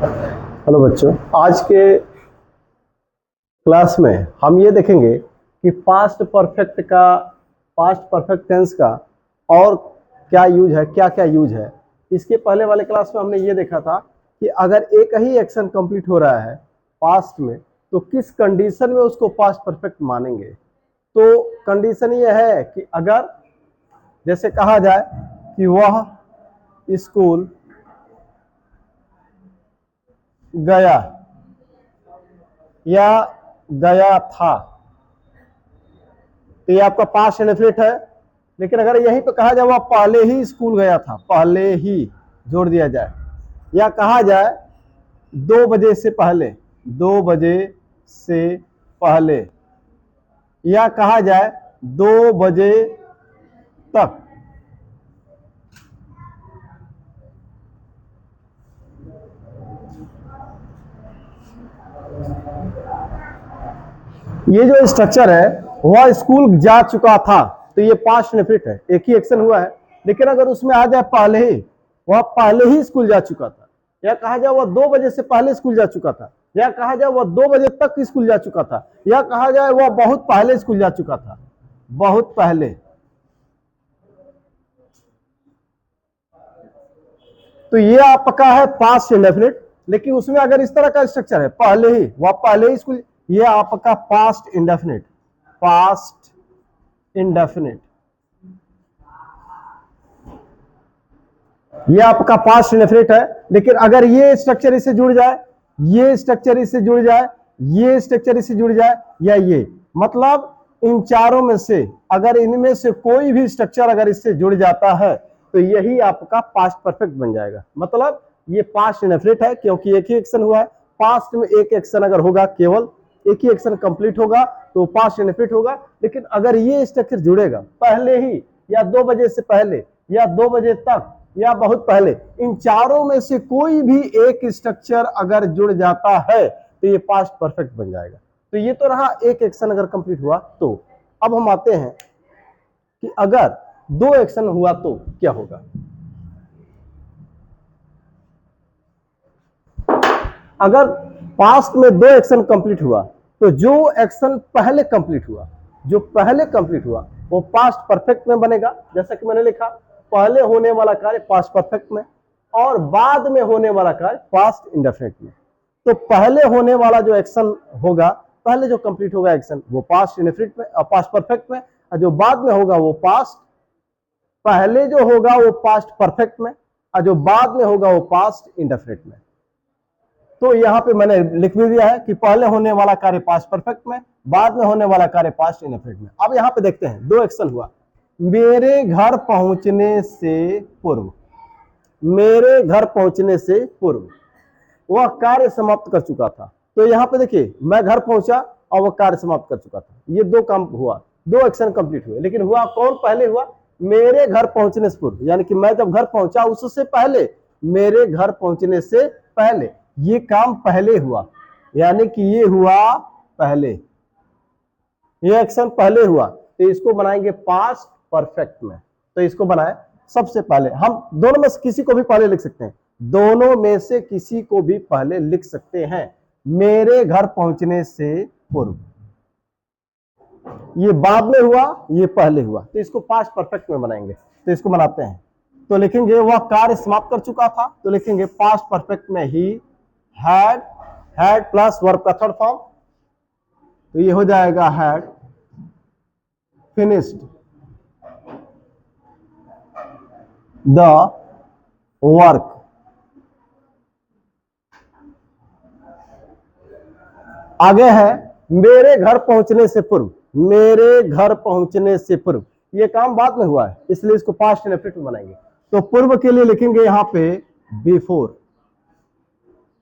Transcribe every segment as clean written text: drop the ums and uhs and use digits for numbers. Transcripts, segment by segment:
Hello बच्चों, आज के क्लास में हम ये देखेंगे कि पास्ट परफेक्ट टेंस का और क्या यूज है, क्या क्या यूज है। इसके पहले वाले क्लास में हमने ये देखा था कि अगर एक ही एक्शन कंप्लीट हो रहा है पास्ट में तो किस कंडीशन में उसको पास्ट परफेक्ट मानेंगे। तो कंडीशन ये है कि अगर जैसे कहा जाए कि वह स्कूल गया या गया था, तो ये आपका पास्ट इंडेफिनिट है। लेकिन अगर यहीं पे कहा जाए वह पहले ही स्कूल गया था, पहले ही जोड़ दिया जाए, या कहा जाए 2 बजे से पहले, 2 बजे से पहले, या कहा जाए 2 बजे तक, ये जो स्ट्रक्चर है वह स्कूल जा चुका था, तो ये पास्ट इंडेफिनिट है, एक ही एक्शन हुआ है। लेकिन अगर उसमें आ जाए पहले ही, वह पहले ही स्कूल जा चुका था, या कहा जाए वह 2 बजे से पहले स्कूल जा चुका था, या कहा जाए वह 2 बजे तक स्कूल जा चुका था, या कहा जाए वह बहुत पहले स्कूल जा चुका था, बहुत पहले, तो ये आपका है पास्ट इंडेफिनिट। लेकिन उसमें अगर इस तरह का स्ट्रक्चर है पहले ही, वह पहले ही स्कूल, ये आपका पास्ट इंडेफिनिट, पास्ट इंडेफिनिट, ये आपका पास्ट इंडेफिनिट है। लेकिन अगर ये स्ट्रक्चर इससे जुड़ जाए, ये स्ट्रक्चर इससे जुड़ जाए, ये स्ट्रक्चर इससे जुड़ जाए, या ये, मतलब इन चारों में से अगर इनमें से कोई भी स्ट्रक्चर अगर इससे जुड़ जाता है तो यही आपका पास्ट परफेक्ट बन जाएगा। मतलब ये पास्ट इंडेफिनिट है क्योंकि एक ही एक्शन हुआ है। पास्ट में एक एक्शन अगर होगा, केवल एक ही एक्शन कंप्लीट होगा तो पास्ट इंडेफिनिट होगा। लेकिन अगर ये स्ट्रक्चर जुड़ेगा पहले ही, या 2 बजे से पहले, या 2 बजे तक, या बहुत पहले, इन चारों में से कोई भी एक स्ट्रक्चर अगर जुड़ जाता है तो ये पास्ट परफेक्ट बन जाएगा। तो ये तो रहा एक एक्शन अगर कंप्लीट हुआ तो। अब हम आते हैं कि अगर 2 एक्शन हुआ तो क्या होगा। अगर पास्ट में 2 एक्शन कंप्लीट हुआ तो जो एक्शन पहले कंप्लीट हुआ, जो पहले कंप्लीट हुआ वो पास्ट परफेक्ट में बनेगा। जैसा कि मैंने लिखा, पहले होने वाला कार्य पास्ट परफेक्ट में और बाद में होने वाला कार्य पास्ट इंडेफिनिट में। तो पहले होने वाला जो एक्शन होगा, पहले जो कंप्लीट होगा एक्शन, वो पास्ट इंडेफिनिट में और पास्ट परफेक्ट में, और जो बाद में होगा वो पास्ट, पहले जो होगा वो पास्ट परफेक्ट में और जो बाद में होगा वो पास्ट इंडेफिनिट में। तो यहां पे मैंने लिख भी दिया है कि पहले होने वाला कार्य पास्ट परफेक्ट में, बाद में होने वाला कार्य पास्ट इंडेफिनिट में। अब यहां पे देखते हैं 2 एक्शन हुआ। मेरे घर पहुंचने से पूर्व, मेरे घर पहुंचने से पूर्व वह कार्य समाप्त कर चुका था। तो यहां पे देखिए, मैं घर पहुंचा और वह कार्य समाप्त कर चुका था। ये 2 काम हुआ, 2 एक्शन कंप्लीट हुए। लेकिन हुआ कौन पहले हुआ? मेरे घर पहुंचने से पूर्व, यानी कि मैं जब घर पहुंचा उससे पहले, मेरे घर पहुंचने से पहले ये काम पहले हुआ, यानी कि ये हुआ पहले, ये एक्शन पहले हुआ। तो इसको बनाएंगे पास्ट परफेक्ट में। तो इसको बनाए सबसे पहले, हम दोनों में से किसी को भी पहले लिख सकते हैं, दोनों में से किसी को भी पहले लिख सकते हैं। मेरे घर पहुंचने से पूर्व, ये बाद में हुआ, ये पहले हुआ, तो इसको पास्ट परफेक्ट में बनाएंगे। तो इसको बनाते हैं, तो लिखेंगे वह कार्य समाप्त कर चुका था, तो लिखेंगे पास्ट परफेक्ट में ही हैड प्लस वर्ब का थर्ड फॉर्म, तो ये हो जाएगा हैड फिनिश्ड द वर्क। आगे है मेरे घर पहुंचने से पूर्व, मेरे घर पहुंचने से पूर्व, ये काम बाद में हुआ है इसलिए इसको पास्ट इंडेफिनिट में बनाएंगे। तो पूर्व के लिए लिखेंगे यहां पे बिफोर,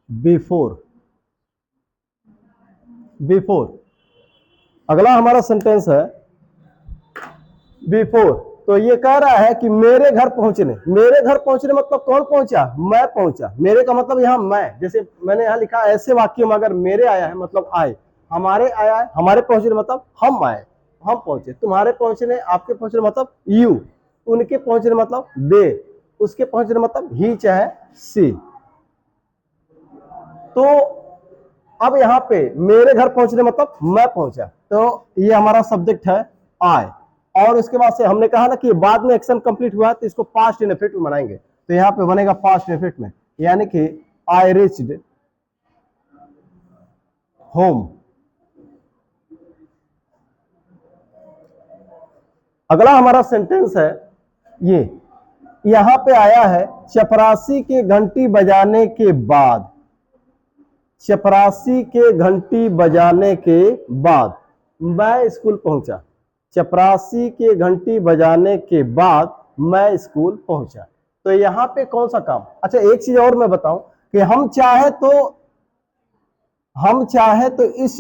बिफोर, बिफोर। अगला हमारा सेंटेंस है बिफोर। तो ये कह रहा है कि मेरे घर पहुंचने, मेरे घर पहुंचने मतलब कौन पहुंचा? मैं पहुंचा। मेरे का मतलब यहां मैं, जैसे मैंने यहां लिखा ऐसे वाक्य में अगर मेरे आया है मतलब आए, हमारे आया है, हमारे पहुंचने मतलब हम आए, हम पहुंचे। तुम्हारे पहुंचने, आपके पहुंचने मतलब यू, उनके पहुंचने मतलब दे, उसके पहुंचने मतलब ही चाहे सी। तो अब यहाँ पे मेरे घर पहुंचने मतलब मैं पहुंचा, तो ये हमारा सब्जेक्ट है आई, और उसके बाद से हमने कहा ना कि बाद में एक्शन कंप्लीट हुआ तो इसको पास्ट इंडेफिनिट में बनाएंगे, तो यहाँ पे बनेगा पास्ट इंडेफिनिट में, यानी कि आई रीच्ड होम। अगला हमारा सेंटेंस है ये, यहां पे आया है चपरासी के घंटी बजाने के बाद, चपरासी के घंटी बजाने के बाद मैं स्कूल पहुंचा, चपरासी के घंटी बजाने के बाद मैं स्कूल पहुंचा। तो यहां पे कौन सा काम, अच्छा एक चीज और मैं बताऊं कि हम चाहे तो इस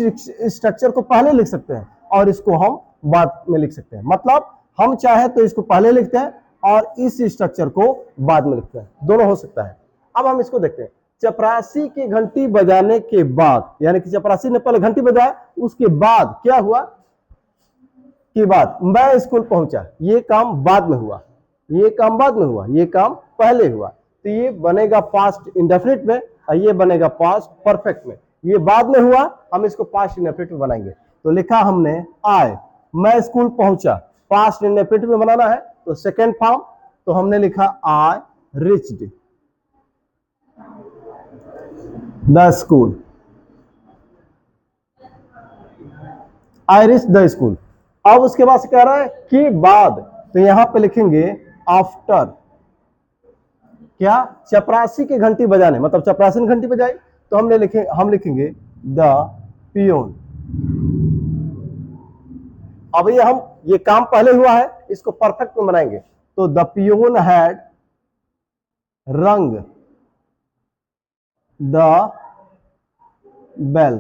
स्ट्रक्चर को पहले लिख सकते हैं और इसको हम बाद में लिख सकते हैं, मतलब हम चाहे तो इसको पहले लिखते हैं और इस स्ट्रक्चर को बाद में लिखते हैं, दोनों हो सकता है। अब हम इसको देखते हैं, चपरासी की घंटी बजाने के बाद, यानी कि चपरासी ने पहले घंटी बजाया, उसके बाद क्या हुआ कि बाद मैं स्कूल पहुंचा, ये काम बाद में हुआ, ये काम बाद में हुआ, ये काम पहले हुआ, तो ये बनेगा पास्ट इंडेफिनिट में और ये बनेगा पास्ट परफेक्ट में। ये बाद में हुआ, हम इसको पास्ट इंडेफिनिट में बनाएंगे। तो लिखा हमने आए, मैं स्कूल पहुंचा, पास्ट इंडेफिनिट में बनाना है तो सेकेंड फॉर्म, तो हमने लिखा I reached the school, I reached the school. अब उसके बाद से कह रहा है कि बाद, तो यहां पे लिखेंगे आफ्टर, क्या चपरासी की घंटी बजाने, मतलब चपरासी ने घंटी बजाई, तो हम लिखेंगे द पियोन। अब ये काम पहले हुआ है, इसको परफेक्ट में बनाएंगे, तो द पियोन हैड रंग द बेल,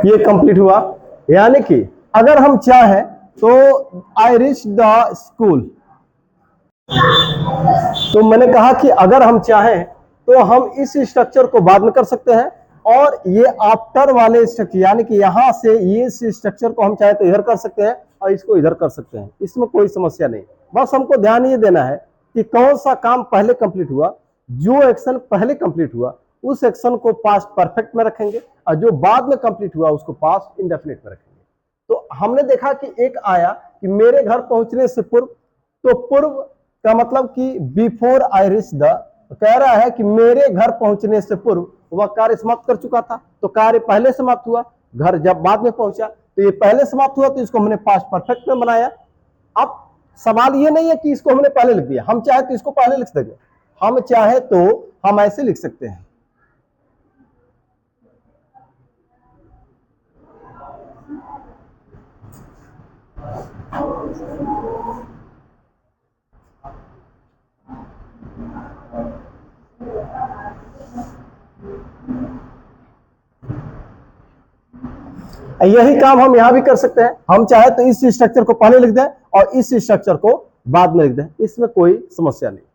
ये कंप्लीट हुआ। यानी कि अगर हम चाहें तो आई रीच द स्कूल, तो मैंने कहा कि अगर हम चाहें तो हम इस स्ट्रक्चर को बाद में कर सकते हैं, और ये आफ्टर वाले स्ट्रक्चर, यानी कि यहां से ये स्ट्रक्चर को हम चाहे तो इधर कर सकते हैं और इसको इधर कर सकते हैं, इसमें कोई समस्या नहीं। बस हमको ध्यान ये देना है कि कौन सा काम पहले कंप्लीट हुआ, जो एक्शन पहले कंप्लीट हुआ उस एक्शन को पास्ट परफेक्ट में रखेंगे, और जो बाद में कंप्लीट हुआ उसको पास्ट इंडेफिनिट में रखेंगे। तो हमने देखा कि एक आया कि मेरे घर पहुंचने से पूर्व, तो पूर्व का मतलब कि बिफोर आई रीच द, कह रहा है कि मेरे घर पहुंचने से पूर्व वह कार्य समाप्त कर चुका था, तो कार्य पहले समाप्त हुआ, घर जब बाद में पहुंचा तो ये पहले समाप्त हुआ, तो इसको हमने पास्ट परफेक्ट में बनाया। अब सवाल ये नहीं है कि इसको हमने पहले लिख दिया, हम चाहे तो इसको पहले लिख देंगे, हम चाहे तो हम ऐसे लिख सकते हैं, यही काम हम यहां भी कर सकते हैं, हम चाहे तो इस स्ट्रक्चर को पहले लिख दें और इस स्ट्रक्चर को बाद में लिख दें, इसमें कोई समस्या नहीं।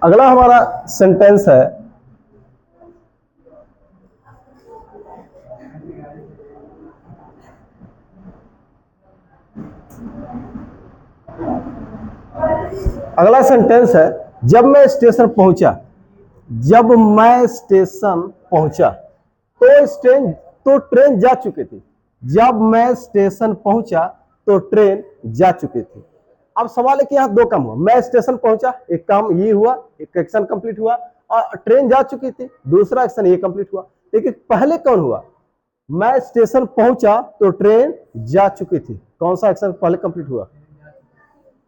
अगला हमारा सेंटेंस है, अगला सेंटेंस है जब मैं स्टेशन पहुंचा, जब मैं स्टेशन पहुंचा तो ट्रेन जा चुकी थी, जब मैं स्टेशन पहुंचा तो ट्रेन जा चुकी थी। अब सवाल है कि यहां दो काम हुआ, मैं स्टेशन पहुंचा एक काम ये हुआ, एक एक्शन कंप्लीट हुआ, और ट्रेन जा चुकी थी दूसरा एक्शन ये कंप्लीट हुआ, लेकिन पहले कौन हुआ, मैं स्टेशन पहुंचा तो ट्रेन जा चुकी थी, कौन सा एक्शन पहले कंप्लीट हुआ,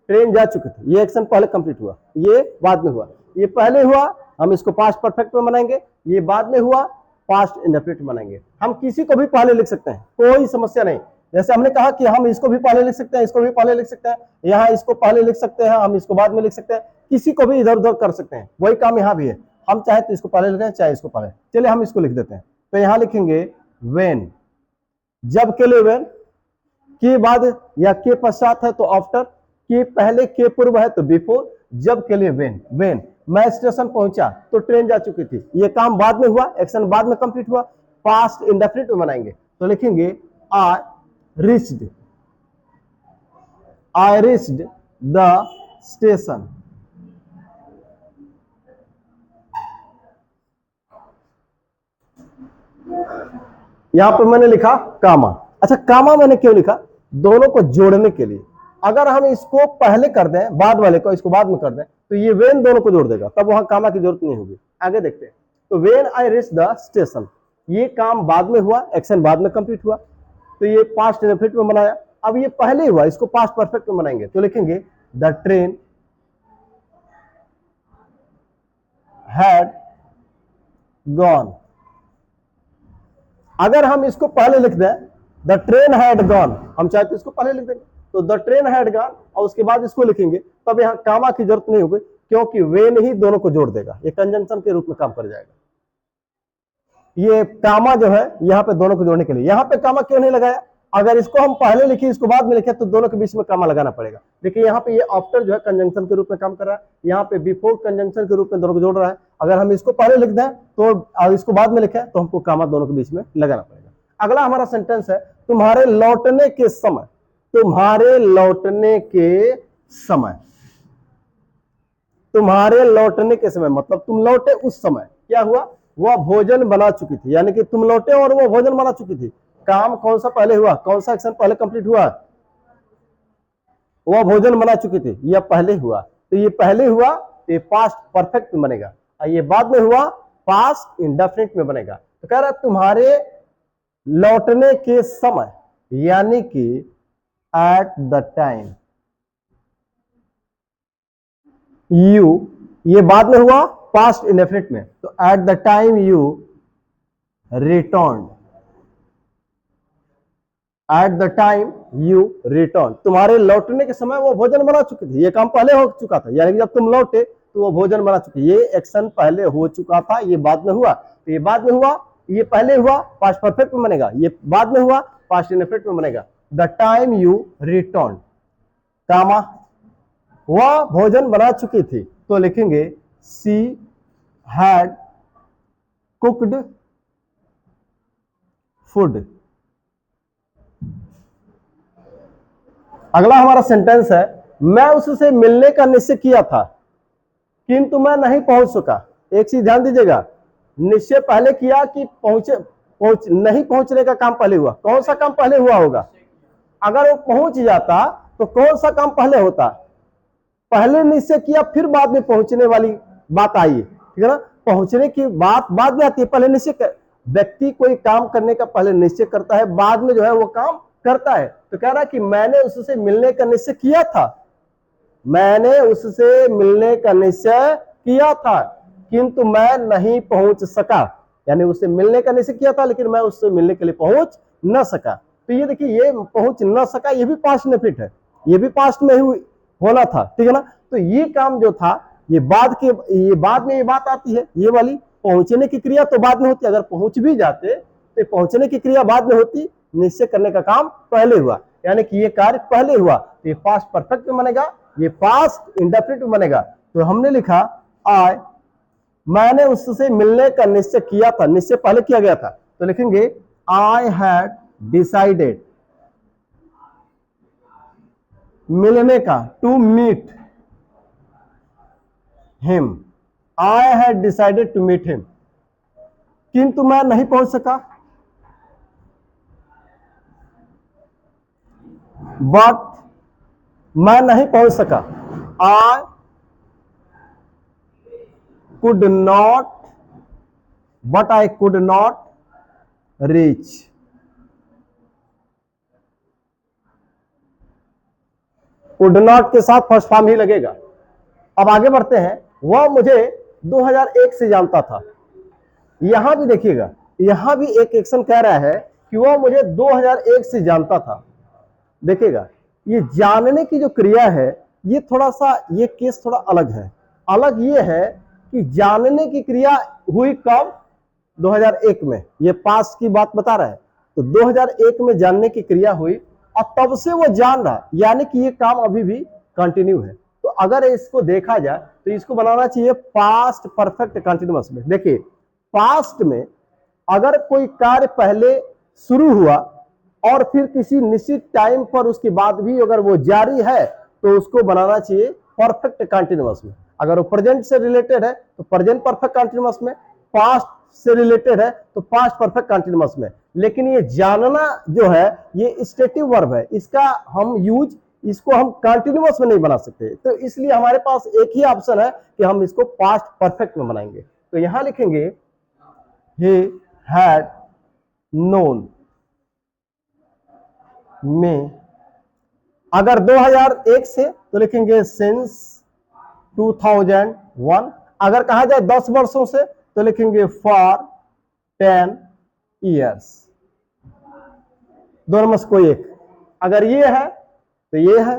ट्रेन जा चुकी थी, ये एक्शन पहले कंप्लीट हुआ, ये बाद में हुआ, ये पहले हुआ हम इसको पास्ट परफेक्ट में बनाएंगे, ये बाद में हुआ पास्ट इंडेफिनिट बनाएंगे। हम किसी को भी पहले लिख सकते हैं, कोई समस्या नहीं, जैसे हमने कहा कि हम इसको भी पहले लिख सकते हैं, इसको भी पहले लिख सकते हैं, यहाँ इसको पहले लिख सकते हैं, हम इसको बाद में लिख सकते हैं, किसी को भी इधर उधर कर सकते हैं, वही काम यहाँ भी है, हम चाहे तो इसको पहले लिखें चाहे इसको पहले, चलिए हम इसको लिख देते हैं। तो यहाँ लिखेंगे वेन, जब के लिए वेन, के बाद या के पश्चात है तो आफ्टर, कि पहले के पूर्व है तो बिफोर, जब के लिए व्हेन मैं स्टेशन पहुंचा तो ट्रेन जा चुकी थी, ये काम बाद में हुआ, एक्शन बाद में कंप्लीट हुआ, पास्ट इंडेफिनिट में बनाएंगे तो लिखेंगे आई रीच्ड द स्टेशन। यहां पर मैंने लिखा कामा। अच्छा, कामा मैंने क्यों लिखा? दोनों को जोड़ने के लिए। अगर हम इसको पहले कर दें, बाद वाले को इसको बाद में कर दें, तो ये वेन दोनों को जोड़ देगा, तब वहां कामा की जरूरत नहीं होगी। आगे देखते हैं। तो when I reach the station, ये काम बाद में हुआ, एक्शन बाद में कंप्लीट हुआ, तो ये पास्ट इंडेफिनिट में बनाया। अब ये पहले हुआ, इसको पास्ट परफेक्ट में बनाएंगे तो लिखेंगे द ट्रेन हैड गॉन। अगर हम इसको पहले लिख दें, द ट्रेन हैड गॉन, हम चाहे तो इसको पहले लिख देंगे, तो द ट्रेन हैड गॉन और उसके बाद इसको लिखेंगे, तब यहां कामा की जरूरत नहीं होगी, क्योंकि वेन ही दोनों को जोड़ देगा, ये कंजंक्शन के रूप में काम कर जाएगा। ये कामा जो है यहां पे दोनों को जोड़ने के लिए, यहां पे कामा क्यों नहीं लगाया? अगर इसको हम पहले लिखे, इसको बाद में लिखे, तो दोनों के बीच में कामा लगाना पड़ेगा। देखिए यहाँ पे ये आफ्टर जो है कंजंक्शन के रूप में काम कर रहा है, यहाँ पे बिफोर कंजंक्शन के रूप में दोनों को जोड़ रहा है। अगर हम इसको पहले लिख दें तो इसको बाद में लिखे, तो हमको कामा दोनों के बीच में लगाना पड़ेगा। अगला हमारा सेंटेंस है तुम्हारे लौटने के समय। तुम्हारे लौटने के समय, तुम्हारे लौटने के समय मतलब तुम लौटे उस समय क्या हुआ? वह भोजन बना चुकी थी, यानी कि तुम लौटे और वो भोजन बना चुकी थी। काम कौन सा पहले हुआ, कौन सा एक्शन पहले कंप्लीट हुआ? वह भोजन बना चुकी थी, यह पहले हुआ, तो ये पहले हुआ तो ये पास्ट परफेक्ट में बनेगा, और ये बाद में हुआ पास्ट इंडेफिनिट में बनेगा। तो कह रहा है तुम्हारे लौटने के समय, यानी कि एट द टाइम यू, ये बाद में हुआ पास्ट इंडेफिनिट में, तो eight the time you return, eight the time you return, तुम्हारे लौटने के समय वो भोजन बना चुकी थी, ये काम पहले हो चुका था, यानी कि जब तुम लौटे तो वो भोजन बना चुकी, ये एक्शन पहले हो चुका था, ये बाद में हुआ, तो ये बाद में हुआ, ये पहले हुआ पास्ट परफेक्ट में बनेगा, ये बाद में हुआ पास्ट इंडेफिनिट में बनेगा। द टाइम यू रिटर्न, कामा वह भोजन बना चुकी थी, तो लिखेंगे शी हैड कुक्ड फूड। अगला हमारा सेंटेंस है मैं उससे मिलने का निश्चय किया था किंतु मैं नहीं पहुंच सका। एक चीज ध्यान दीजिएगा, निश्चय पहले किया कि नहीं पहुंचने का काम पहले हुआ। कौन सा काम पहले हुआ होगा? अगर वो पहुंच जाता तो कौन सा काम पहले होता? पहले निश्चय किया फिर बाद में पहुंचने वाली बात आई, ठीक है ना? पहुंचने की बात बाद में आती है, पहले निश्चय व्यक्ति कोई काम करने का पहले निश्चय करता है, बाद में जो है वो काम करता है। तो कह रहा है कि मैंने उससे मिलने का निश्चय किया था, मैंने उससे मिलने का निश्चय किया था किंतु मैं नहीं पहुंच सका, यानी उससे मिलने का निश्चय किया था लेकिन मैं उससे मिलने के लिए पहुंच न सका। तो ये देखिए, ये पहुंच न सका, ये भी पास्ट इंडेफिनिट है, ये भी पास्ट में ही होना था, ठीक है ना? तो ये काम जो था ये बाद में ये बात आती है, ये वाली पहुंचने की क्रिया तो बाद में होती, अगर पहुंच भी जाते तो पहुंचने की क्रिया बाद में होती, निश्चय करने का काम पहले हुआ, यानी कि ये कार्य पहले हुआ, तो ये पास्ट परफेक्ट में बनेगा, ये पास्ट इंडेफिनिट में बनेगा। तो हमने लिखा मैंने उससे मिलने का निश्चय किया था, निश्चय पहले किया गया था, तो लिखेंगे आई हैड डिसाइडेड, मिलने का, to meet him, I had decided to meet him, किंतु मैं नहीं पहुंच सका, बट मैं नहीं पहुंच सका, आई could not, but I could not reach. Could not के साथ फर्स्ट फॉर्म ही लगेगा। अब आगे बढ़ते हैं। वह मुझे 2001 से जानता था, यहां भी देखिएगा, यहां भी एक एक्शन कह रहा है कि वह मुझे 2001 से जानता था। देखिएगा, ये जानने की जो क्रिया है ये थोड़ा सा, ये केस थोड़ा अलग है। अलग ये है कि जानने की क्रिया हुई कब? 2001 में, ये पास्ट की बात बता रहा है, तो 2001 में जानने की क्रिया हुई और तब से वो जान रहा, यानी कि ये काम अभी भी कंटिन्यू है। तो अगर इसको देखा जाए तो इसको बनाना चाहिए पास्ट परफेक्ट कंटिन्यूअस में। देखिए पास्ट में अगर कोई कार्य पहले शुरू हुआ और फिर किसी निश्चित टाइम पर उसके बाद भी अगर वो जारी है तो उसको बनाना चाहिए परफेक्ट कंटिन्यूअस में। अगर वो प्रेजेंट से रिलेटेड है तो प्रेजेंट परफेक्ट कंटिन्यूअस में, पास्ट से रिलेटेड है तो पास्ट परफेक्ट कंटिन्यूअस में। लेकिन ये जानना जो है ये स्टेटिव वर्ब है, इसका हम यूज इसको हम कंटिन्यूअस में नहीं बना सकते। तो इसलिए हमारे पास एक ही ऑप्शन है कि हम इसको पास्ट परफेक्ट में बनाएंगे। तो यहां लिखेंगे he had known में, अगर 2001 से तो लिखेंगे since 2001। अगर कहा जाए 10 वर्षों से तो लिखेंगे for 10 years। दोनों में से कोई एक, अगर ये है तो ये है,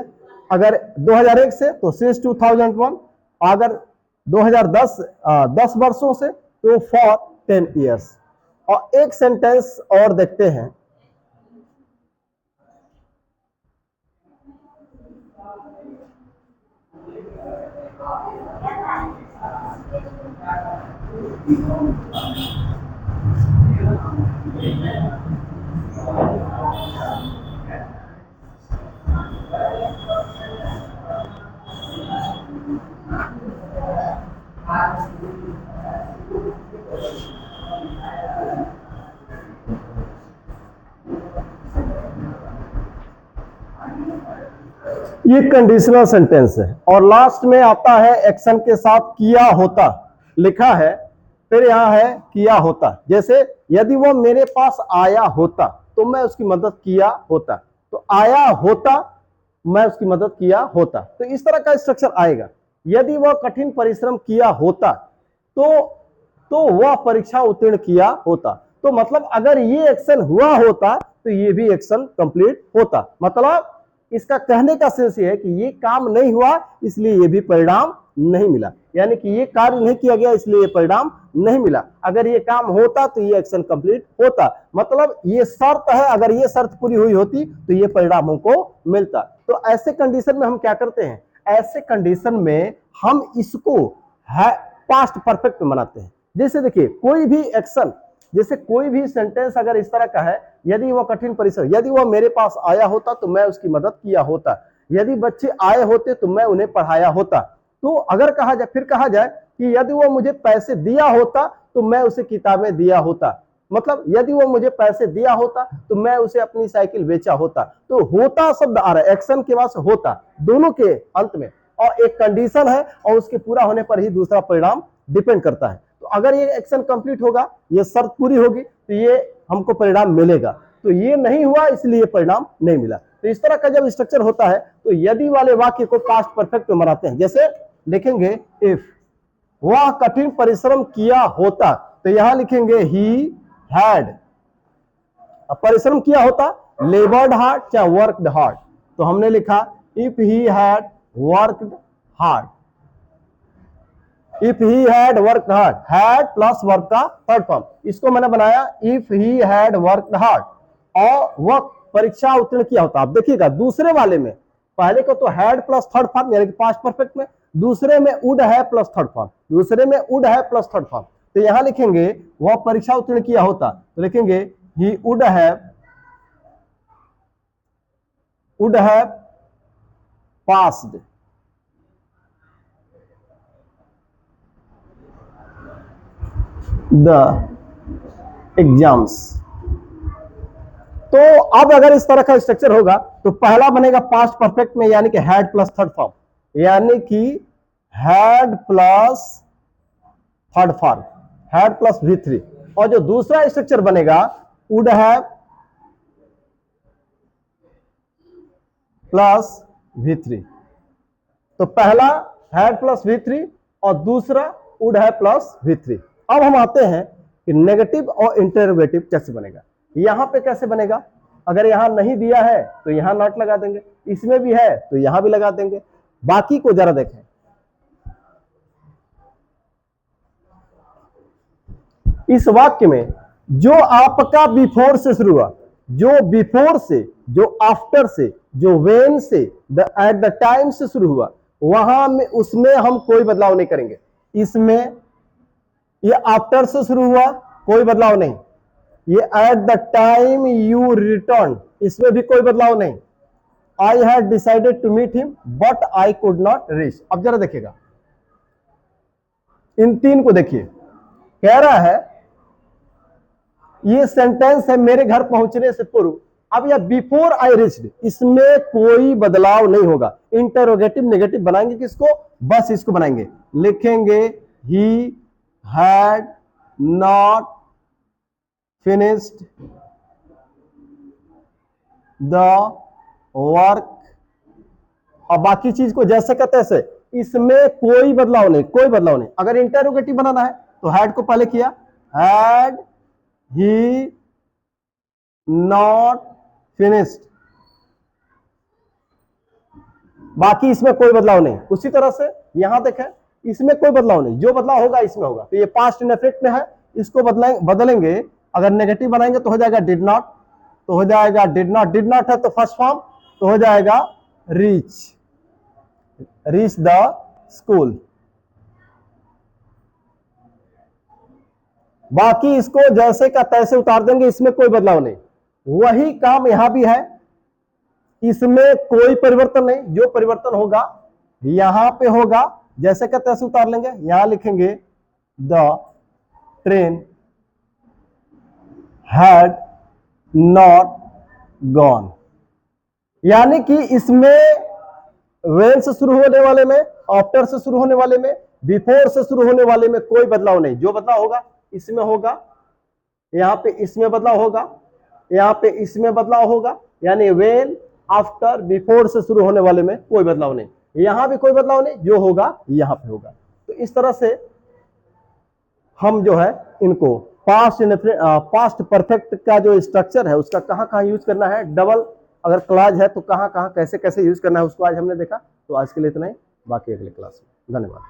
अगर 2001 से तो since 2001, अगर 10 वर्षों से तो for 10 years। और एक सेंटेंस और देखते हैं, ये कंडीशनल सेंटेंस है और लास्ट में आता है एक्शन के साथ किया होता लिखा है, फिर यहां है किया होता। जैसे यदि वो मेरे पास आया होता तो मैं उसकी मदद किया होता, तो आया होता मैं उसकी मदद किया होता। तो इस तरह का स्ट्रक्चर आएगा। यदि वह कठिन परिश्रम किया होता तो वह परीक्षा उत्तीर्ण किया होता। तो मतलब अगर ये एक्शन हुआ होता तो ये भी एक्शन कंप्लीट होता। मतलब इसका कहने का सेंस ये है कि ये काम नहीं हुआ इसलिए ये भी परिणाम नहीं मिला, यानी कि ये कार्य नहीं किया गया इसलिए ये परिणाम नहीं मिला। अगर ये काम होता तो ये एक्शन कंप्लीट होता। मतलब ये शर्त है, अगर ये शर्त पूरी हुई होती तो ये परिणाम हमको मिलता। तो ऐसे कंडीशन में हम क्या करते हैं, ऐसे कंडीशन में हम इसको है पास्ट परफेक्ट में बनाते हैं। जैसे देखिए कोई भी एक्शन, जैसे कोई भी सेंटेंस अगर इस तरह का है, यदि वह कठिन परिश्रम, यदि वह मेरे पास आया होता तो मैं उसकी मदद किया होता, यदि बच्चे आए होते तो मैं उन्हें पढ़ाया होता। तो अगर कहा जाए, फिर कहा जाए कि यदि वो मुझे पैसे दिया होता तो मैं उसे किताबें दिया होता। मतलब यदि वो मुझे पैसे दिया होता तो मैं उसे अपनी साइकिल बेचा होता। तो होता शब्द आ रहा है, एक्शन के बाद होता दोनों के अंत में, और एक कंडीशन है और उसके पूरा होने पर ही दूसरा परिणाम डिपेंड करता है। तो अगर ये एक्शन कंप्लीट होगा, ये शर्त पूरी होगी तो ये हमको परिणाम मिलेगा। तो ये नहीं हुआ इसलिए परिणाम नहीं मिला। तो इस तरह का जब स्ट्रक्चर होता है तो यदि वाले वाक्य को पास्ट परफेक्ट में बनाते हैं। जैसे लिखेंगे इफ वह कठिन परिश्रम किया होता, तो यहां लिखेंगे ही हैड। परिश्रम किया होता, लेबर्ड हार्ड या वर्कड हार्ड, तो हमने लिखा if he had worked hard. If he had worked hard, had plus work का थर्ड फॉर्म, इसको मैंने बनाया if he had worked hard. और वह परीक्षा उत्तीर्ण किया होता। आप देखिएगा दूसरे वाले में, पहले को तो हैड प्लस थर्ड फॉर्म यानी कि पास्ट परफेक्ट में, दूसरे में वुड है प्लस थर्ड फॉर्म, दूसरे में वुड है प्लस थर्ड फॉर्म। तो यहां लिखेंगे वह परीक्षा उत्तीर्ण किया होता, तो लिखेंगे he would have passed the exams. तो अब अगर इस तरह का स्ट्रक्चर होगा तो पहला बनेगा पास्ट परफेक्ट में यानी कि हैड प्लस थर्ड फॉर्म, यानी कि had plus third form, had plus V3। और जो दूसरा स्ट्रक्चर बनेगा वुड हैव प्लस V3। तो पहला हैड प्लस V3 और दूसरा वुड हैव प्लस V3। अब हम आते हैं कि नेगेटिव और इंटरोगेटिव कैसे बनेगा। यहां पे कैसे बनेगा, अगर यहां नहीं दिया है तो यहां नॉट लगा देंगे, इसमें भी है तो यहां भी लगा देंगे। बाकी को जरा देखें, इस वाक्य में जो आपका बिफोर से शुरू हुआ, जो बिफोर से, जो आफ्टर से, जो वेन से एट द टाइम से शुरू हुआ वहां में उसमें हम कोई बदलाव नहीं करेंगे। इसमें ये आफ्टर से शुरू हुआ, कोई बदलाव नहीं। ये at the time you return, इसमें भी कोई बदलाव नहीं। I had decided to meet him but I could not reach. अब जरा देखिएगा इन तीन को, देखिए कह रहा है ये सेंटेंस है मेरे घर पहुंचने से पूर्व। अब यह बिफोर आई रीच्ड, इसमें कोई बदलाव नहीं होगा। इंटरोगेटिव नेगेटिव बनाएंगे किसको, बस इसको बनाएंगे, लिखेंगे he had not finished the work. और बाकी चीज को जैसे का तैसे, इसमें कोई बदलाव नहीं, कोई बदलाव नहीं। अगर इंटरोगेटिव बनाना है तो हैड को पहले किया, हैड ही नॉट फिनिश्ड, बाकी इसमें कोई बदलाव नहीं। उसी तरह से यहां देखें, इसमें कोई बदलाव नहीं, जो बदलाव होगा इसमें होगा। तो ये पास्ट इनडेफिनिट में है, इसको बदलेंगे। अगर नेगेटिव बनाएंगे तो हो जाएगा डिड नॉट, तो हो जाएगा डिड नॉट। डिड नॉट है तो फर्स्ट फॉर्म, तो हो जाएगा रीच, रीच द स्कूल। बाकी इसको जैसे का तैसे उतार देंगे, इसमें कोई बदलाव नहीं। वही काम यहां भी है, इसमें कोई परिवर्तन नहीं। जो परिवर्तन होगा यहां पे होगा, जैसे का तैसे उतार लेंगे। यहां लिखेंगे the train had not gone, यानी कि इसमें वेन से शुरू होने वाले में, आफ्टर से शुरू होने वाले में, बिफोर से शुरू होने वाले में कोई बदलाव नहीं। जो बदलाव होगा इसमें होगा, यहां पे इसमें बदलाव होगा, यहां पे इसमें बदलाव होगा। यानी वेन, आफ्टर, बिफोर से शुरू होने वाले में कोई बदलाव नहीं, यहां भी कोई बदलाव नहीं, जो होगा यहां पे होगा। तो इस तरह से हम जो है इनको पास्ट परफेक्ट का जो स्ट्रक्चर है उसका कहां कहां यूज करना है, डबल अगर क्लॉज है तो कहां कहां कैसे कैसे यूज करना है, उसको आज हमने देखा। तो आज के लिए इतना ही, बाकी अगले क्लास में। धन्यवाद।